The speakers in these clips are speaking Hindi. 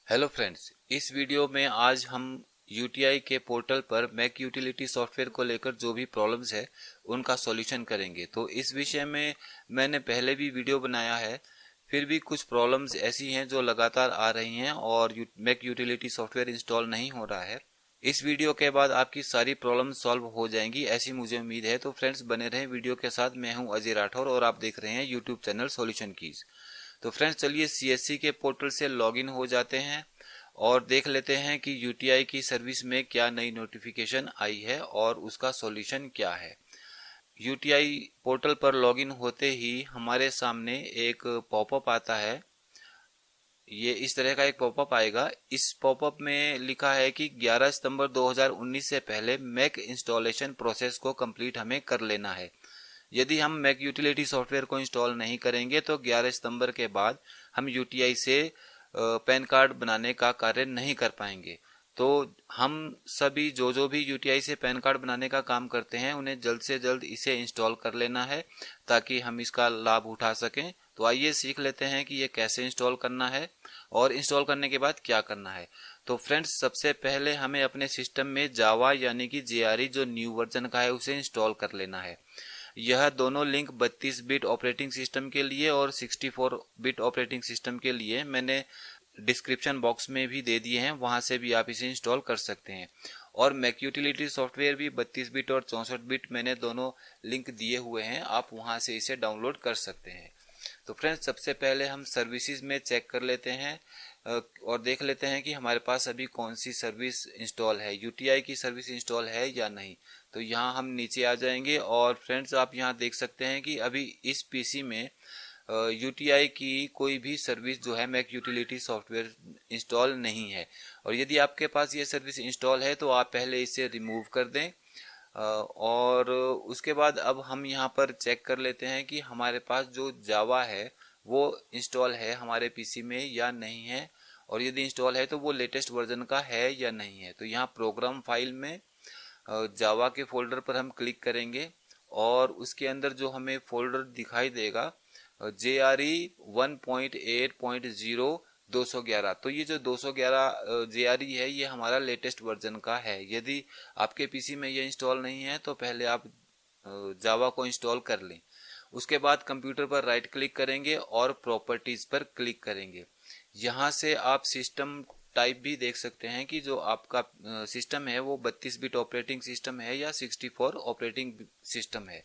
हेलो फ्रेंड्स, इस वीडियो में आज हम यूटीआई के पोर्टल पर मैक यूटिलिटी सॉफ्टवेयर को लेकर जो भी प्रॉब्लम्स है उनका सॉल्यूशन करेंगे। तो इस विषय में मैंने पहले भी वीडियो बनाया है, फिर भी कुछ प्रॉब्लम्स ऐसी हैं जो लगातार आ रही हैं और मैक यूटिलिटी सॉफ्टवेयर इंस्टॉल नहीं हो रहा है। इस वीडियो के बाद आपकी सारी प्रॉब्लम सॉल्व हो जाएंगी ऐसी मुझे उम्मीद है। तो फ्रेंड्स बने रहें वीडियो के साथ। मैं हूं अजय राठौर और आप देख रहे हैं यूट्यूब चैनल सॉल्यूशन कीज। तो फ्रेंड्स चलिए सीएससी के पोर्टल से लॉगिन हो जाते हैं और देख लेते हैं कि यूटीआई की सर्विस में क्या नई नोटिफिकेशन आई है और उसका सॉल्यूशन क्या है। यूटीआई पोर्टल पर लॉगिन होते ही हमारे सामने एक पॉपअप आता है। ये इस तरह का एक पॉपअप आएगा। इस पॉपअप में लिखा है कि 11 सितंबर 2019 से पहले मैक इंस्टॉलेशन प्रोसेस को कंप्लीट हमें कर लेना है। यदि हम मैक यूटिलिटी सॉफ्टवेयर को इंस्टॉल नहीं करेंगे तो 11 सितंबर के बाद हम यूटीआई से पैन कार्ड बनाने का कार्य नहीं कर पाएंगे। तो हम सभी जो भी यूटीआई से पैन कार्ड बनाने का काम करते हैं उन्हें जल्द से जल्द इसे इंस्टॉल कर लेना है ताकि हम इसका लाभ उठा सकें। तो आइए सीख लेते हैं कि ये कैसे इंस्टॉल करना है और इंस्टॉल करने के बाद क्या करना है। तो फ्रेंड्स सबसे पहले हमें अपने सिस्टम में जावा यानी कि जेआरई जो न्यू वर्जन का है उसे इंस्टॉल कर लेना है। यह दोनों लिंक 32 बिट ऑपरेटिंग सिस्टम के लिए और 64 बिट ऑपरेटिंग सिस्टम के लिए मैंने डिस्क्रिप्शन बॉक्स में भी दे दिए हैं, वहां से भी आप इसे इंस्टॉल कर सकते हैं। और मैक यूटिलिटी सॉफ्टवेयर भी 32 बिट और 64 बिट मैंने दोनों लिंक दिए हुए हैं, आप वहां से इसे डाउनलोड कर सकते हैं। तो फ्रेंड्स सबसे पहले हम सर्विसेज में चेक कर लेते हैं और देख लेते हैं कि हमारे पास अभी कौन सी सर्विस इंस्टॉल है, यूटीआई की सर्विस इंस्टॉल है या नहीं। तो यहाँ हम नीचे आ जाएंगे और फ्रेंड्स आप यहाँ देख सकते हैं कि अभी इस पीसी में यूटीआई की कोई भी सर्विस जो है मैक यूटिलिटी सॉफ्टवेयर इंस्टॉल नहीं है। और यदि आपके पास ये सर्विस इंस्टॉल है तो आप पहले इसे रिमूव कर दें। और उसके बाद अब हम यहाँ पर चेक कर लेते हैं कि हमारे पास जो जावा है वो इंस्टॉल है हमारे पीसी में या नहीं है, और यदि इंस्टॉल है तो वो लेटेस्ट वर्जन का है या नहीं है। तो यहाँ प्रोग्राम फाइल में जावा के फोल्डर पर हम क्लिक करेंगे और उसके अंदर जो हमें फोल्डर दिखाई देगा JRE 1.8.0 211, तो ये जो 211 JRE है ये हमारा लेटेस्ट वर्जन का है। यदि आपके पीसी में ये इंस्टॉल नहीं है तो पहले आप जावा को इंस्टॉल कर लें। उसके बाद कंप्यूटर पर राइट क्लिक करेंगे और प्रॉपर्टीज पर क्लिक करेंगे। यहाँ से आप सिस्टम टाइप भी देख सकते हैं कि जो आपका सिस्टम है वो 32 बिट ऑपरेटिंग सिस्टम है या 64 ऑपरेटिंग सिस्टम है।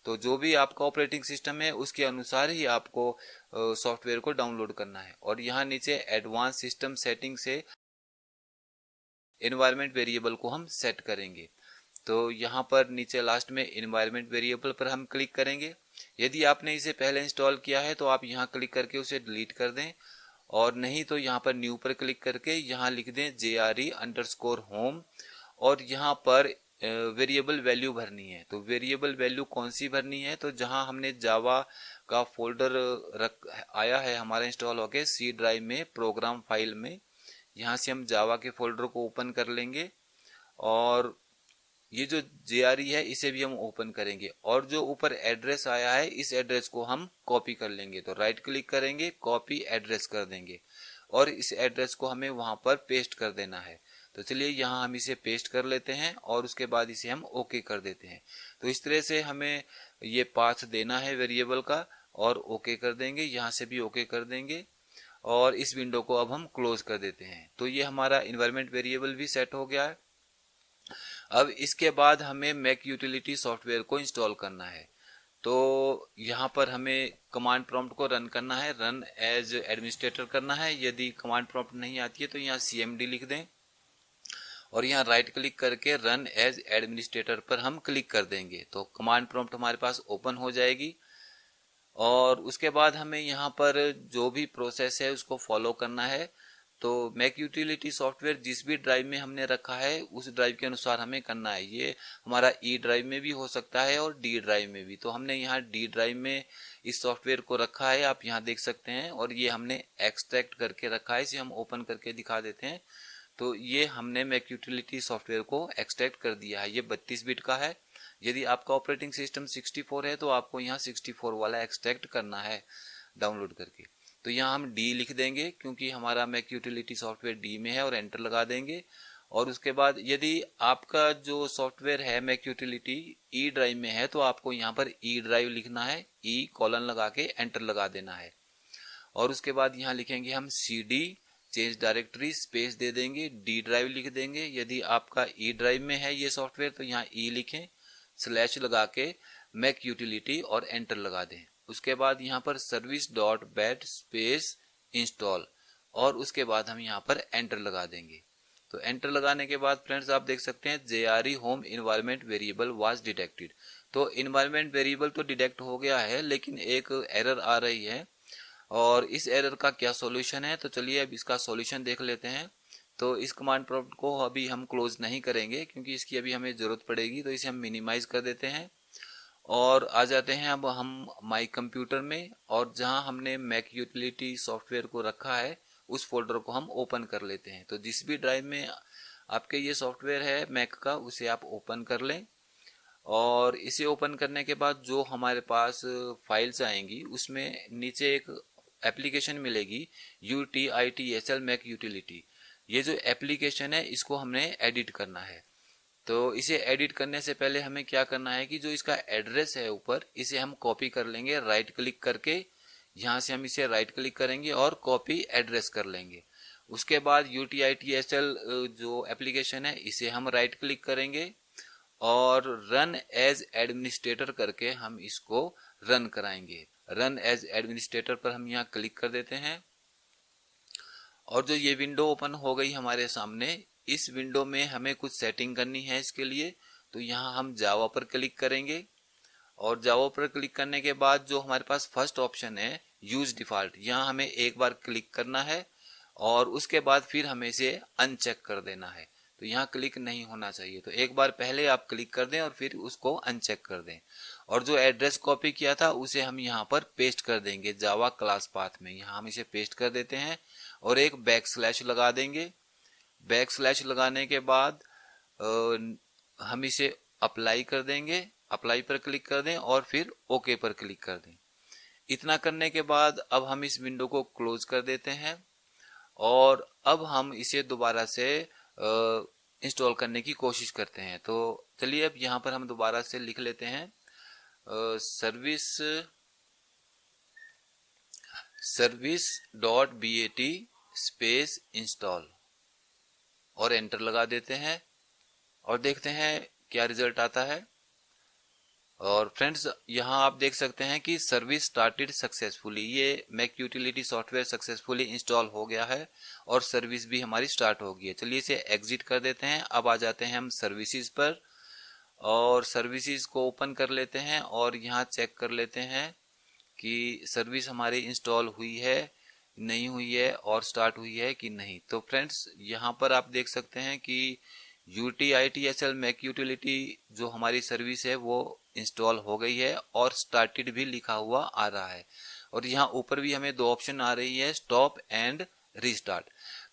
तो जो भी आपका ऑपरेटिंग सिस्टम है उसके अनुसार ही आपको सॉफ्टवेयर को डाउनलोड करना है। और यहाँ नीचे एडवांस सिस्टम सेटिंग से एनवायरमेंट वेरिएबल को हम सेट करेंगे। तो यहाँ पर नीचे लास्ट में एनवायरमेंट वेरिएबल पर हम क्लिक करेंगे। यदि आपने इसे पहले इंस्टॉल किया है तो आप यहाँ क्लिक करके उसे डिलीट कर दें, और नहीं तो यहाँ पर न्यू पर क्लिक करके यहाँ लिख दें JRE_home और यहाँ पर वेरिएबल वैल्यू भरनी है। तो वेरिएबल वैल्यू कौन सी भरनी है, तो जहाँ हमने जावा का फोल्डर रख आया है हमारा इंस्टॉल होके सी ड्राइव में प्रोग्राम फाइल में, यहाँ से हम जावा के फोल्डर को ओपन कर लेंगे और ये जो JRE है इसे भी हम ओपन करेंगे और जो ऊपर एड्रेस आया है इस एड्रेस को हम कॉपी कर लेंगे। तो राइट क्लिक करेंगे, कॉपी एड्रेस कर देंगे और इस एड्रेस को हमें वहां पर पेस्ट कर देना है। तो चलिए यहाँ हम इसे पेस्ट कर लेते हैं और उसके बाद इसे हम ओके कर देते हैं। तो इस तरह से हमें ये पाथ देना है वेरिएबल का और ओके कर देंगे, यहाँ से भी ओके कर देंगे और इस विंडो को अब हम क्लोज कर देते हैं। तो ये हमारा इन्वायरमेंट वेरिएबल भी सेट हो गया है। अब इसके बाद हमें मैक यूटिलिटी सॉफ्टवेयर को इंस्टॉल करना है। तो यहाँ पर हमें कमांड प्रॉम्प्ट को रन करना है, रन एज एडमिनिस्ट्रेटर करना है। यदि कमांड प्रॉम्प्ट नहीं आती है तो यहाँ CMD लिख दें और यहाँ राइट क्लिक करके रन एज एडमिनिस्ट्रेटर पर हम क्लिक कर देंगे। तो कमांड प्रॉम्प्ट हमारे पास ओपन हो जाएगी और उसके बाद हमें यहाँ पर जो भी प्रोसेस है उसको फॉलो करना है। तो मैक यूटिलिटी सॉफ्टवेयर जिस भी ड्राइव में हमने रखा है उस ड्राइव के अनुसार हमें करना है। ये हमारा E ड्राइव में भी हो सकता है और D ड्राइव में भी। तो हमने यहाँ D ड्राइव में इस सॉफ्टवेयर को रखा है, आप यहाँ देख सकते हैं, और ये हमने एक्सट्रैक्ट करके रखा है। इसे हम ओपन करके दिखा देते हैं। तो ये हमने मैक यूटिलिटी सॉफ्टवेयर को एक्सट्रैक्ट कर दिया है। ये 32 बिट का है। यदि आपका ऑपरेटिंग सिस्टम 64 है तो आपको यहाँ 64 वाला एक्सट्रैक्ट करना है डाउनलोड करके। तो यहाँ हम डी लिख देंगे क्योंकि हमारा मैक यूटिलिटी सॉफ्टवेयर डी में है, और एंटर लगा देंगे। और उसके बाद यदि आपका जो सॉफ्टवेयर है मैक यूटिलिटी ई ड्राइव में है तो आपको यहाँ पर ई ड्राइव लिखना है, ई कॉलन लगा के एंटर लगा देना है। और उसके बाद यहाँ लिखेंगे हम cd चेंज डायरेक्टरी स्पेस दे देंगे, डी ड्राइव लिख देंगे। यदि आपका ई ड्राइव में है ये सॉफ्टवेयर तो यहाँ ई लिखें, स्लैश लगा के मैक यूटिलिटी और एंटर लगा दें। उसके बाद यहाँ पर service.bat स्पेस इंस्टॉल, और उसके बाद हम यहाँ पर एंटर लगा देंगे। तो एंटर लगाने के बाद फ्रेंड्स आप देख सकते हैं JRE home environment variable was detected. तो इन्वायरमेंट वेरिएबल तो डिटेक्ट हो गया है, लेकिन एक एरर आ रही है, और इस एरर का क्या सॉल्यूशन है, तो चलिए अब इसका सॉल्यूशन देख लेते हैं। तो इस कमांड प्रॉम्प्ट को अभी हम क्लोज नहीं करेंगे क्योंकि इसकी अभी हमें जरूरत पड़ेगी, तो इसे हम मिनिमाइज कर देते हैं और आ जाते हैं अब हम माई कंप्यूटर में, और जहां हमने मैक यूटिलिटी सॉफ्टवेयर को रखा है उस फोल्डर को हम ओपन कर लेते हैं। तो जिस भी ड्राइव में आपके ये सॉफ्टवेयर है मैक का, उसे आप ओपन कर लें, और इसे ओपन करने के बाद जो हमारे पास फाइल्स आएंगी उसमें नीचे एक एप्लीकेशन मिलेगी UTITSL मैक यूटिलिटी। ये जो एप्लीकेशन है इसको हमने एडिट करना है। तो इसे एडिट करने से पहले हमें क्या करना है कि जो इसका एड्रेस है ऊपर, इसे हम कॉपी कर लेंगे राइट क्लिक करके। यहाँ से हम इसे राइट क्लिक करेंगे और कॉपी एड्रेस कर लेंगे। उसके बाद UTITSL जो एप्लीकेशन है इसे हम राइट क्लिक करेंगे और रन एज एडमिनिस्ट्रेटर करके हम इसको रन कराएंगे। रन एज एडमिनिस्ट्रेटर पर हम यहाँ क्लिक कर देते हैं, और जो ये विंडो ओपन हो गई हमारे सामने, इस विंडो में हमें कुछ सेटिंग करनी है इसके लिए। तो यहाँ हम जावा पर क्लिक करेंगे, और जावा पर क्लिक करने के बाद जो हमारे पास फर्स्ट ऑप्शन है यूज डिफॉल्ट, यहाँ हमें एक बार क्लिक करना है और उसके बाद फिर हमें इसे अनचेक कर देना है। तो यहाँ क्लिक नहीं होना चाहिए, तो एक बार पहले आप क्लिक कर दें और फिर उसको अनचेक कर दें। और जो एड्रेस कॉपी किया था उसे हम यहाँ पर पेस्ट कर देंगे जावा क्लास पाथ में। यहाँ हम इसे पेस्ट कर देते हैं और एक बैकस्लैश लगा देंगे। बैकस्लैश लगाने के बाद हम इसे अप्लाई कर देंगे, अप्लाई पर क्लिक कर दें और फिर ओके पर क्लिक कर दें। इतना करने के बाद अब हम इस विंडो को क्लोज कर देते हैं, और अब हम इसे दोबारा से इंस्टॉल करने की कोशिश करते हैं। तो चलिए अब यहाँ पर हम दोबारा से लिख लेते हैं service.bat स्पेस इंस्टॉल, और एंटर लगा देते हैं और देखते हैं क्या रिजल्ट आता है। और फ्रेंड्स यहाँ आप देख सकते हैं कि सर्विस स्टार्टेड सक्सेसफुली, ये Mac utility software successfully install हो गया है और सर्विस भी हमारी स्टार्ट हो गई है। चलिए इसे एग्जिट कर देते हैं। अब आ जाते हैं हम सर्विसेज पर, और सर्विसेज को ओपन कर लेते हैं और यहाँ चेक कर लेते हैं कि सर्विस हमारी इंस्टॉल हुई है, नहीं हुई है, और स्टार्ट हुई है कि नहीं। तो फ्रेंड्स यहाँ पर आप देख सकते हैं कि UTITSL मैक यूटिलिटी जो हमारी सर्विस है वो इंस्टॉल हो गई है और स्टार्टेड भी लिखा हुआ आ रहा है। और यहाँ ऊपर भी हमें दो ऑप्शन आ रही है, स्टॉप एंड रीस्टार्ट।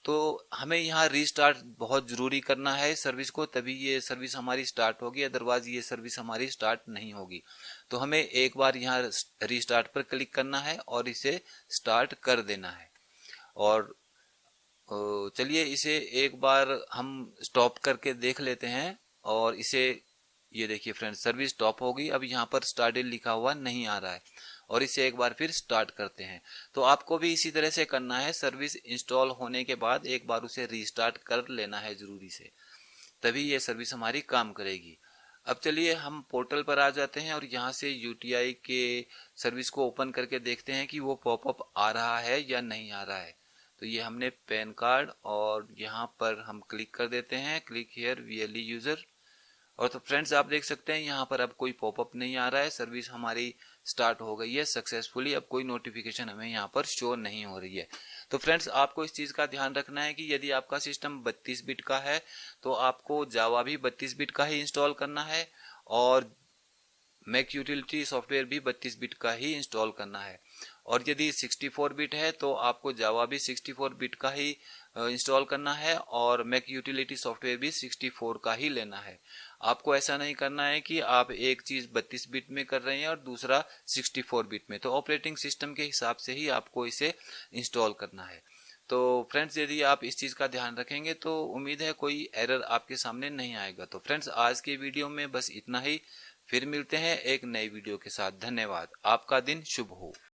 तो हमें यहाँ रीस्टार्ट बहुत जरूरी करना है सर्विस को, तभी ये सर्विस हमारी स्टार्ट होगी, अदरवाइज ये सर्विस हमारी स्टार्ट नहीं होगी। तो हमें एक बार यहाँ रीस्टार्ट पर क्लिक करना है और इसे स्टार्ट कर देना है। और चलिए इसे एक बार हम स्टॉप करके देख लेते हैं, और इसे ये देखिए फ्रेंड्स सर्विस स्टॉप हो गई। अब यहाँ पर स्टार्टेड लिखा हुआ नहीं आ रहा है, और इसे एक बार फिर स्टार्ट करते हैं। तो आपको भी इसी तरह से करना है, सर्विस इंस्टॉल होने के बाद एक बार उसे रीस्टार्ट कर लेना है जरूरी से, तभी ये सर्विस हमारी काम करेगी। अब चलिए हम पोर्टल पर आ जाते हैं और यहाँ से UTI के सर्विस को ओपन करके देखते हैं कि वो पॉपअप आ रहा है या नहीं आ रहा है। तो ये हमने पैन कार्ड, और यहाँ पर हम क्लिक कर देते हैं, क्लिक हियर VLE यूजर। और तो फ्रेंड्स आप देख सकते हैं यहाँ पर अब कोई पॉपअप नहीं आ रहा है, सर्विस हमारी स्टार्ट हो गई है सक्सेसफुली। अब कोई नोटिफिकेशन हमें यहाँ पर शो नहीं हो रही है। तो फ्रेंड्स आपको इस चीज का ध्यान रखना है कि यदि आपका सिस्टम 32 बिट का है तो आपको जावा भी 32 बिट का ही इंस्टॉल करना है, और मैक यूटिलिटी सॉफ्टवेयर भी 32 बिट का ही इंस्टॉल करना है। और यदि 64 बिट है तो आपको जावा भी 64 बिट का ही इंस्टॉल करना है और मैक यूटिलिटी सॉफ्टवेयर भी 64 का ही लेना है। आपको ऐसा नहीं करना है कि आप एक चीज 32 बिट में कर रहे हैं और दूसरा 64 बिट में। तो ऑपरेटिंग सिस्टम के हिसाब से ही आपको इसे इंस्टॉल करना है। तो फ्रेंड्स, यदि आप इस चीज का ध्यान रखेंगे तो उम्मीद है कोई एरर आपके सामने नहीं आएगा। तो फ्रेंड्स, आज के वीडियो में बस इतना ही। फिर मिलते हैं एक नई वीडियो के साथ। धन्यवाद। आपका दिन शुभ हो।